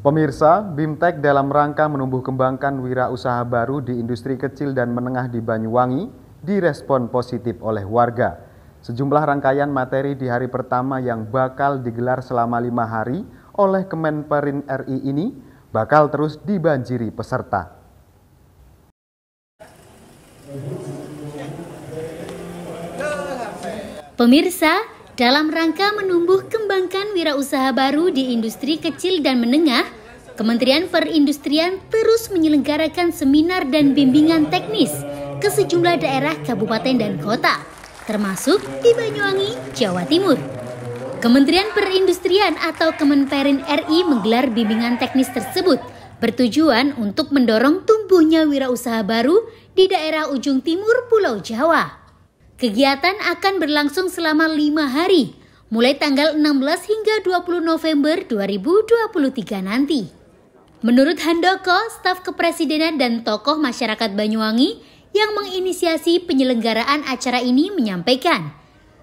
Pemirsa, BIMTEK dalam rangka menumbuh kembangkan wirausaha baru di industri kecil dan menengah di Banyuwangi direspon positif oleh warga. Sejumlah rangkaian materi di hari pertama yang bakal digelar selama 5 hari oleh Kemenperin RI ini bakal terus dibanjiri peserta. Pemirsa, dalam rangka menumbuh kembangkan wirausaha baru di industri kecil dan menengah, Kementerian Perindustrian terus menyelenggarakan seminar dan bimbingan teknis ke sejumlah daerah kabupaten dan kota, termasuk di Banyuwangi, Jawa Timur. Kementerian Perindustrian atau Kemenperin RI menggelar bimbingan teknis tersebut bertujuan untuk mendorong tumbuhnya wirausaha baru di daerah ujung timur Pulau Jawa. Kegiatan akan berlangsung selama 5 hari, mulai tanggal 16 hingga 20 November 2023 nanti. Menurut Handoko, staf kepresidenan dan tokoh masyarakat Banyuwangi yang menginisiasi penyelenggaraan acara ini menyampaikan,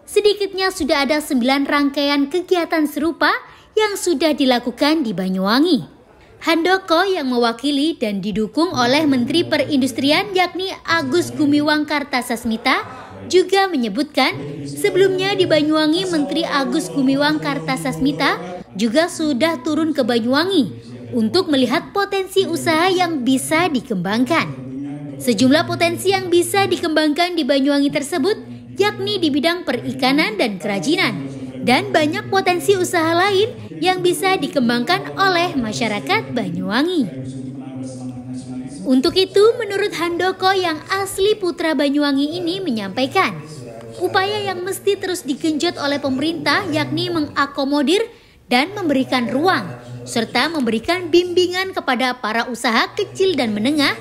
sedikitnya sudah ada 9 rangkaian kegiatan serupa yang sudah dilakukan di Banyuwangi. Handoko yang mewakili dan didukung oleh Menteri Perindustrian yakni Agus Gumiwang Kartasasmita juga menyebutkan sebelumnya di Banyuwangi Menteri Agus Gumiwang Kartasasmita juga sudah turun ke Banyuwangi untuk melihat potensi usaha yang bisa dikembangkan. Sejumlah potensi yang bisa dikembangkan di Banyuwangi tersebut yakni di bidang perikanan dan kerajinan, dan banyak potensi usaha lain yang bisa dikembangkan oleh masyarakat Banyuwangi. Untuk itu, menurut Handoko yang asli putra Banyuwangi ini menyampaikan, upaya yang mesti terus digenjot oleh pemerintah yakni mengakomodir dan memberikan ruang, serta memberikan bimbingan kepada para usaha kecil dan menengah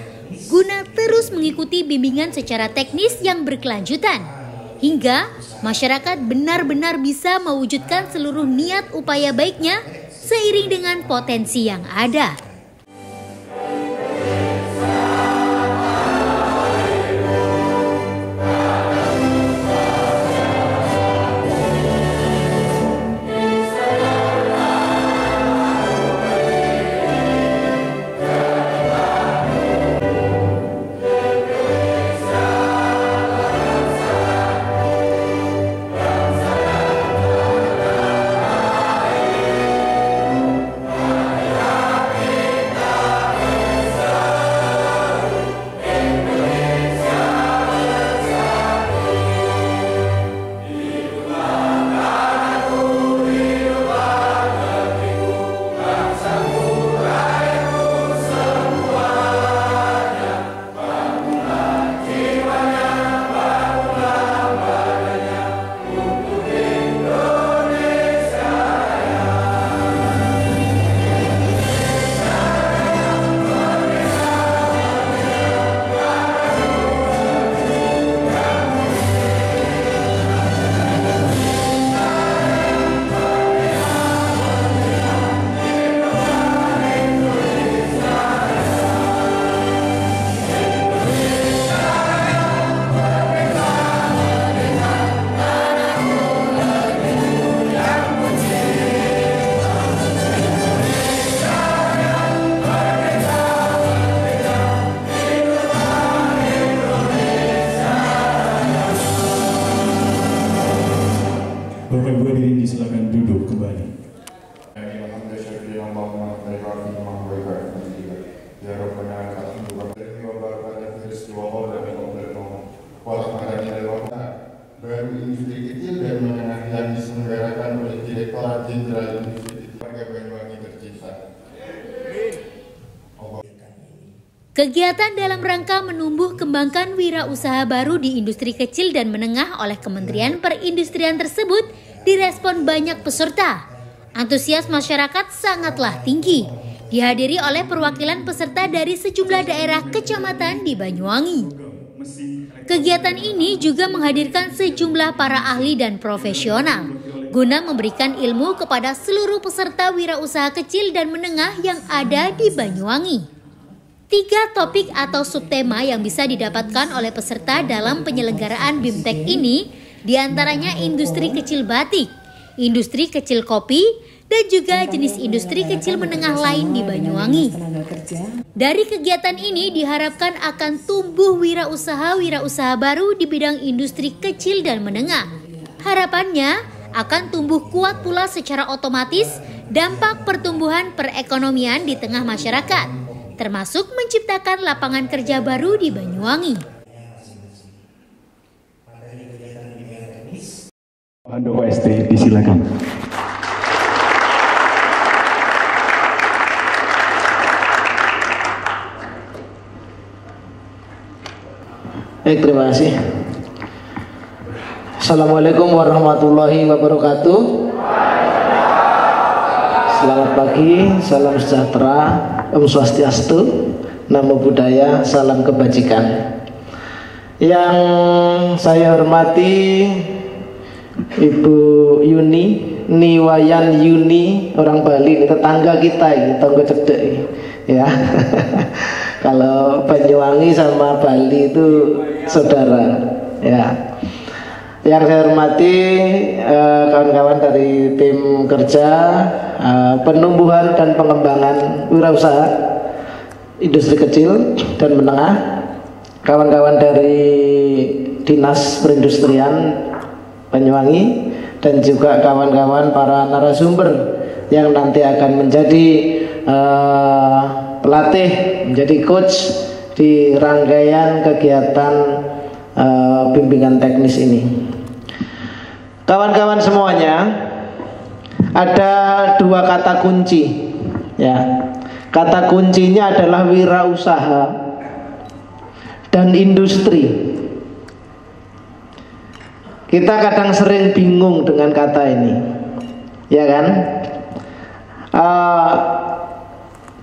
guna terus mengikuti bimbingan secara teknis yang berkelanjutan, hingga masyarakat benar-benar bisa mewujudkan seluruh niat upaya baiknya seiring dengan potensi yang ada. Bapak Ibu hadirin disilakan duduk kembali. Baru industri kecil dan menengah yang diselenggarakan oleh Direktorat Jenderal Industri Warga Banyuwangi tercinta. Kegiatan dalam rangka menumbuh kembangkan wirausaha baru di industri kecil dan menengah oleh Kementerian Perindustrian tersebut direspon banyak peserta. Antusias masyarakat sangatlah tinggi, dihadiri oleh perwakilan peserta dari sejumlah daerah kecamatan di Banyuwangi. Kegiatan ini juga menghadirkan sejumlah para ahli dan profesional guna memberikan ilmu kepada seluruh peserta wirausaha kecil dan menengah yang ada di Banyuwangi. 3 topik atau subtema yang bisa didapatkan oleh peserta dalam penyelenggaraan BIMTEK ini diantaranya industri kecil batik, industri kecil kopi, dan juga jenis industri kecil menengah lain di Banyuwangi. Dari kegiatan ini diharapkan akan tumbuh wirausaha baru di bidang industri kecil dan menengah. Harapannya akan tumbuh kuat pula secara otomatis dampak pertumbuhan perekonomian di tengah masyarakat, termasuk menciptakan lapangan kerja baru di Banyuwangi. Handoko ST, disilakan. Baik, terima kasih. Assalamualaikum warahmatullahi wabarakatuh. Selamat pagi, salam sejahtera, Om Swastiastu, Namo Buddhaya, salam kebajikan. Yang saya hormati Ibu Yuni, Niwayan Yuni, orang Bali, ini tetangga kita ini, tonggo cedek ya. Kalau Banyuwangi sama Bali itu saudara ya. Yang saya hormati kawan-kawan dari tim kerja penumbuhan dan pengembangan wirausaha industri kecil dan menengah, kawan-kawan dari Dinas Perindustrian Banyuwangi, dan juga kawan-kawan para narasumber yang nanti akan menjadi pelatih, menjadi coach di rangkaian kegiatan bimbingan teknis ini. Kawan-kawan semuanya, ada dua kata kunci ya. Kata kuncinya adalah wirausaha dan industri. Kita kadang sering bingung dengan kata ini, ya kan?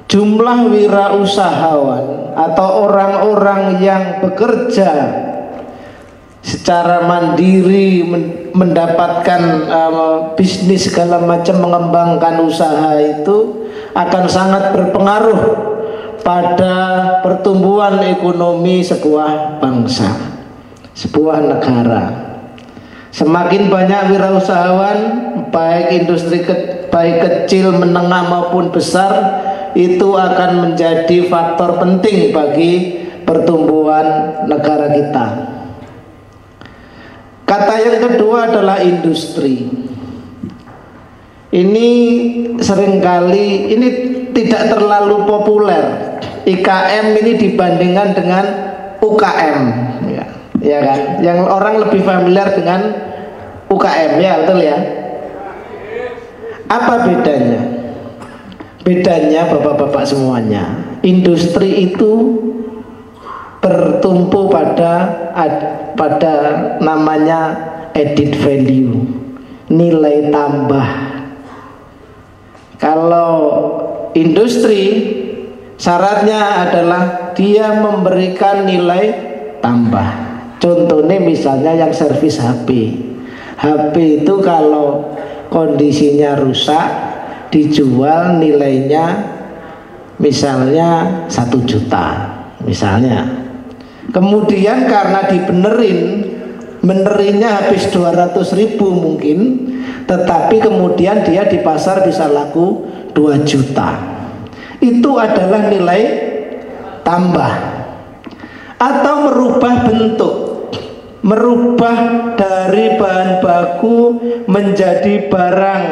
Jumlah wirausahawan atau orang-orang yang bekerja secara mandiri mendapatkan bisnis segala macam, mengembangkan usaha itu akan sangat berpengaruh pada pertumbuhan ekonomi sebuah bangsa, sebuah negara. Semakin banyak wirausahawan, baik industri baik kecil, menengah maupun besar, itu akan menjadi faktor penting bagi pertumbuhan negara kita. Kata yang kedua adalah industri. Ini seringkali ini tidak terlalu populer. IKM ini dibandingkan dengan UKM, ya kan? Yang orang lebih familiar dengan UKM, ya betul ya. Apa bedanya? Bedanya bapak-bapak semuanya, industri itu bertumpu pada namanya added value, nilai tambah. Kalau industri syaratnya adalah dia memberikan nilai tambah. Contohnya misalnya yang servis HP. HP itu kalau kondisinya rusak, dijual nilainya misalnya 1 juta misalnya. Kemudian karena benerinnya habis 200.000 mungkin, tetapi kemudian dia di pasar bisa laku 2 juta. Itu adalah nilai tambah. Atau merubah bentuk, merubah dari bahan baku menjadi barang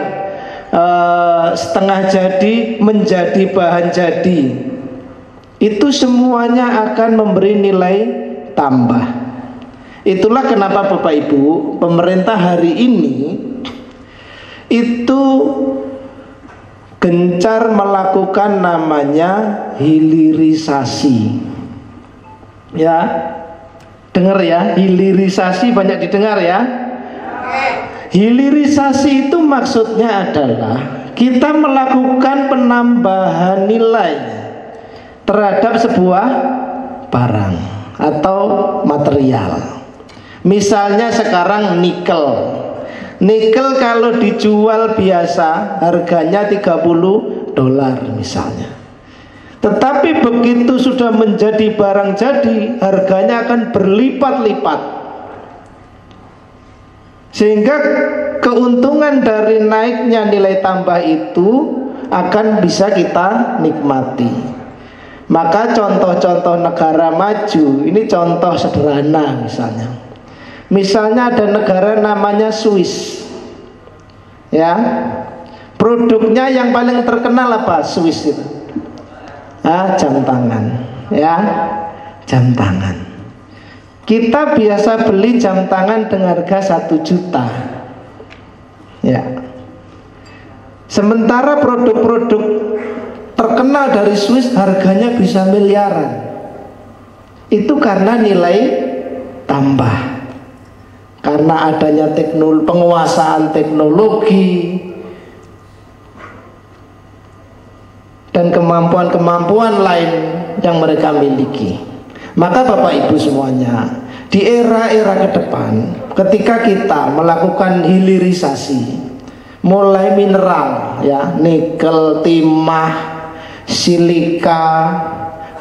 setengah jadi menjadi bahan jadi. Itu semuanya akan memberi nilai tambah. Itulah kenapa Bapak Ibu, pemerintah hari ini itu gencar melakukan namanya hilirisasi. Ya, dengar ya, hilirisasi banyak didengar ya. Hilirisasi itu maksudnya adalah kita melakukan penambahan nilai terhadap sebuah barang atau material. Misalnya sekarang nikel. Nikel kalau dijual biasa harganya $30 misalnya. Tetapi begitu sudah menjadi barang jadi, harganya akan berlipat-lipat. Sehingga keuntungan dari naiknya nilai tambah itu akan bisa kita nikmati. Maka contoh-contoh negara maju, ini contoh sederhana misalnya. Misalnya ada negara namanya Swiss. Ya. Produknya yang paling terkenal apa? Swiss itu. Jam tangan. Ya. Jam tangan. Kita biasa beli jam tangan dengan harga 1 juta. Ya. Sementara produk-produk terkenal dari Swiss harganya bisa miliaran. Itu karena nilai tambah. Karena adanya penguasaan teknologi dan kemampuan-kemampuan lain yang mereka miliki. Maka Bapak Ibu semuanya, di era-era ke depan, ketika kita melakukan hilirisasi, mulai mineral, ya, nikel, timah, silika,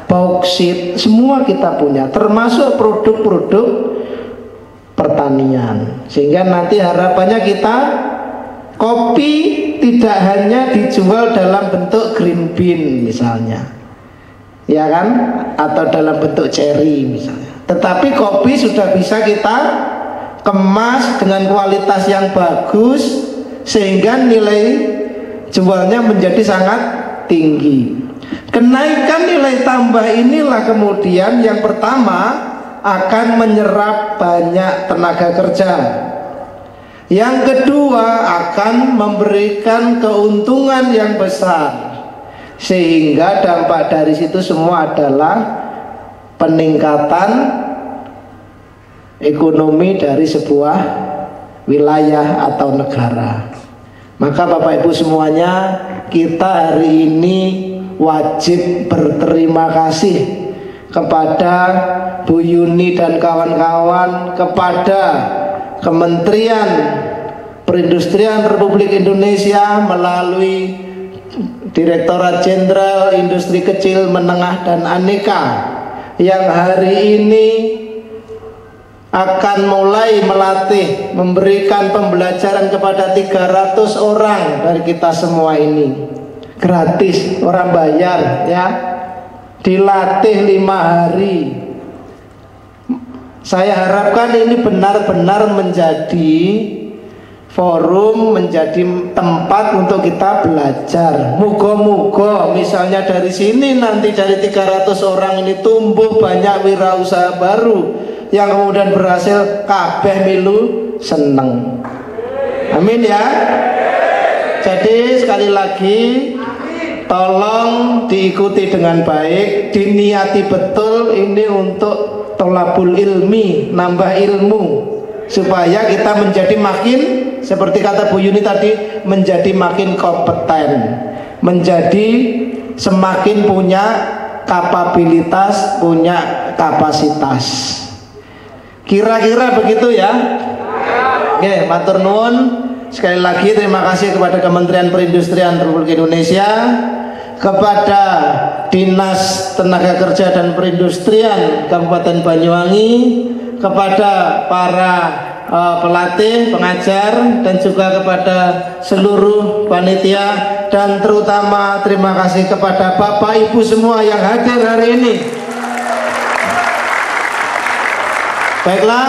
bauksit, semua kita punya, termasuk produk-produk pertanian. Sehingga nanti harapannya kita kopi tidak hanya dijual dalam bentuk green bean misalnya, ya kan, atau dalam bentuk cherry misalnya, tetapi kopi sudah bisa kita kemas dengan kualitas yang bagus sehingga nilai jualnya menjadi sangat tinggi. Kenaikan nilai tambah inilah kemudian yang pertama akan menyerap banyak tenaga kerja. Yang kedua akan memberikan keuntungan yang besar, sehingga dampak dari situ semua adalah peningkatan ekonomi dari sebuah wilayah atau negara. Maka Bapak Ibu semuanya, kita hari ini wajib berterima kasih kepada Bu Yuni dan kawan-kawan, kepada Kementerian Perindustrian Republik Indonesia melalui Direktorat Jenderal Industri Kecil, Menengah dan Aneka yang hari ini akan mulai melatih, memberikan pembelajaran kepada 300 orang dari kita semua ini. Gratis, orang bayar ya. Dilatih 5 hari. Saya harapkan ini benar-benar menjadi forum, menjadi tempat untuk kita belajar. Moga-moga misalnya dari sini nanti dari 300 orang ini tumbuh banyak wirausaha baru yang kemudian berhasil, kabeh milu seneng. Amin ya. Jadi sekali lagi tolong diikuti dengan baik, diniati betul ini untuk tolabul ilmi, nambah ilmu, supaya kita menjadi makin, seperti kata Bu Yuni tadi, menjadi makin kompeten, menjadi semakin punya kapabilitas, punya kapasitas. Kira-kira begitu ya. Oke, matur nuwun. Sekali lagi terima kasih kepada Kementerian Perindustrian Republik Indonesia, kepada Dinas Tenaga Kerja dan Perindustrian Kabupaten Banyuwangi, kepada para pelatih, pengajar, dan juga kepada seluruh panitia, dan terutama terima kasih kepada Bapak Ibu semua yang hadir hari ini. Baiklah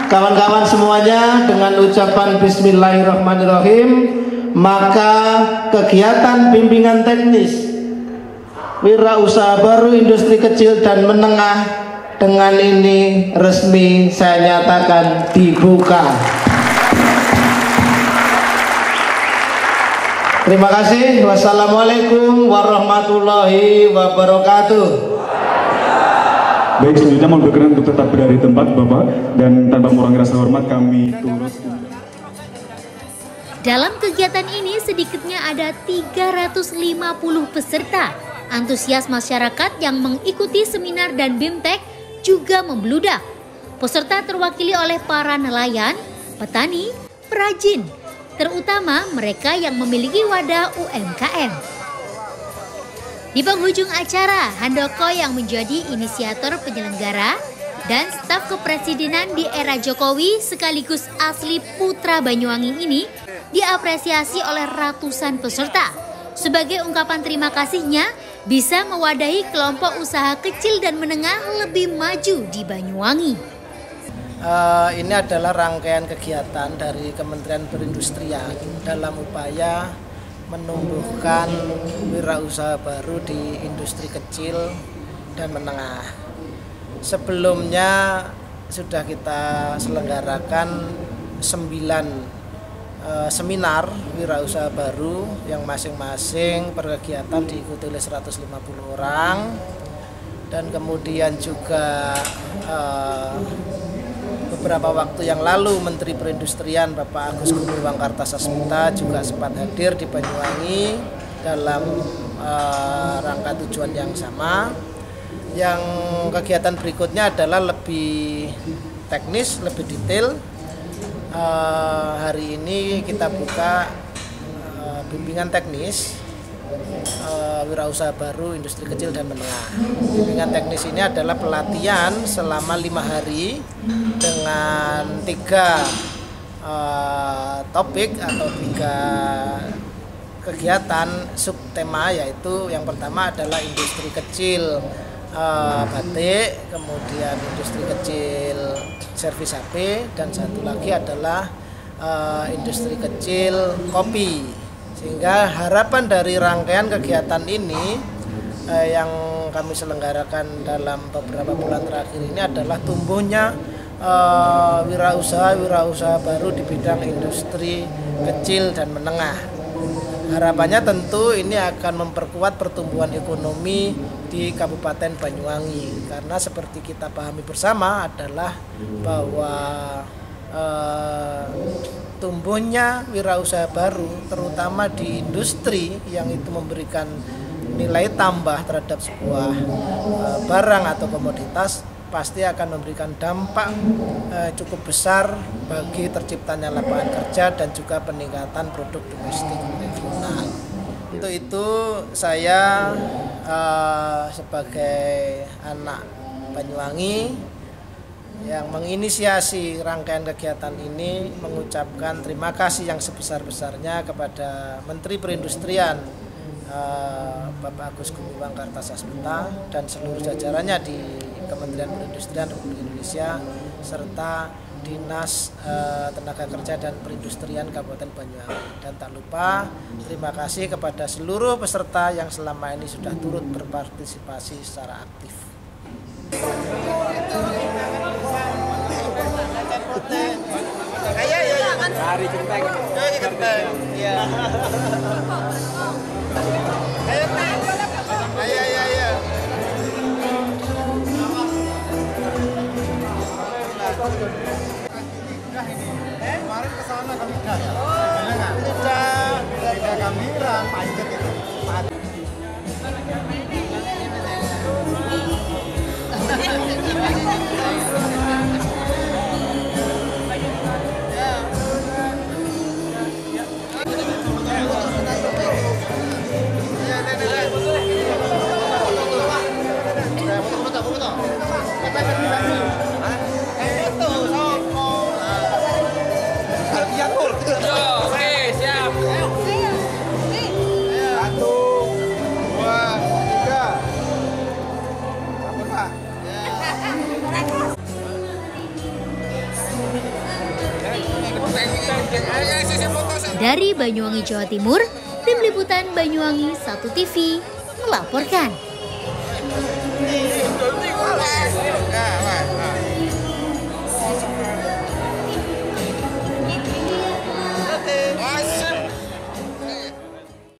kawan-kawan semuanya, dengan ucapan Bismillahirrahmanirrahim, maka kegiatan bimbingan teknis wirausaha baru industri kecil dan menengah dengan ini resmi saya nyatakan dibuka. Terima kasih. Wassalamualaikum warahmatullahi wabarakatuh. Baik, selanjutnya mohon berkenan untuk tetap berada di tempat Bapak, dan tanpa mengurangi rasa hormat kami turut. Dalam kegiatan ini sedikitnya ada 350 peserta. Antusias masyarakat yang mengikuti seminar dan BIMTEK juga membludak. Peserta terwakili oleh para nelayan, petani, perajin, terutama mereka yang memiliki wadah UMKM. Di penghujung acara, Handoko yang menjadi inisiator penyelenggara Dan staf kepresidenan di era Jokowi sekaligus asli putra Banyuwangi ini diapresiasi oleh ratusan peserta. Sebagai ungkapan terima kasihnya bisa mewadahi kelompok usaha kecil dan menengah lebih maju di Banyuwangi. Ini adalah rangkaian kegiatan dari Kementerian Perindustrian dalam upaya menumbuhkan wirausaha baru di industri kecil dan menengah. Sebelumnya sudah kita selenggarakan 9 seminar wirausaha baru yang masing-masing per kegiatan diikuti oleh 150 orang, dan kemudian juga beberapa waktu yang lalu Menteri Perindustrian Bapak Agus Gumiwang Kartasasmita juga sempat hadir di Banyuwangi dalam rangka tujuan yang sama. Yang kegiatan berikutnya adalah lebih teknis, lebih detail. Hari ini kita buka bimbingan teknis wirausaha baru industri kecil dan menengah. Bimbingan teknis ini adalah pelatihan selama 5 hari dengan 3 topik atau 3 kegiatan subtema, yaitu yang pertama adalah industri kecil batik, kemudian industri kecil servis HP, dan satu lagi adalah industri kecil kopi. Sehingga harapan dari rangkaian kegiatan ini yang kami selenggarakan dalam beberapa bulan terakhir ini adalah tumbuhnya wirausaha baru di bidang industri kecil dan menengah. Harapannya tentu ini akan memperkuat pertumbuhan ekonomi di Kabupaten Banyuwangi, karena seperti kita pahami bersama adalah bahwa tumbuhnya wirausaha baru terutama di industri yang itu memberikan nilai tambah terhadap sebuah barang atau komoditas pasti akan memberikan dampak cukup besar bagi terciptanya lapangan kerja dan juga peningkatan produk domestik regional. Untuk itu saya sebagai anak Banyuwangi yang menginisiasi rangkaian kegiatan ini mengucapkan terima kasih yang sebesar-besarnya kepada Menteri Perindustrian Bapak Agus Gumiwang Kartasasmita dan seluruh jajarannya di Kementerian Perindustrian Republik Indonesia serta Dinas Tenaga Kerja dan Perindustrian Kabupaten Banyuwangi. Dan tak lupa terima kasih kepada seluruh peserta yang selama ini sudah turut berpartisipasi secara aktif. Hari genteng. Iya. Ayo. Kemarin kesana kami tidak kamiran pancet itu. Dari Banyuwangi, Jawa Timur, Tim Liputan Banyuwangi 1 TV melaporkan.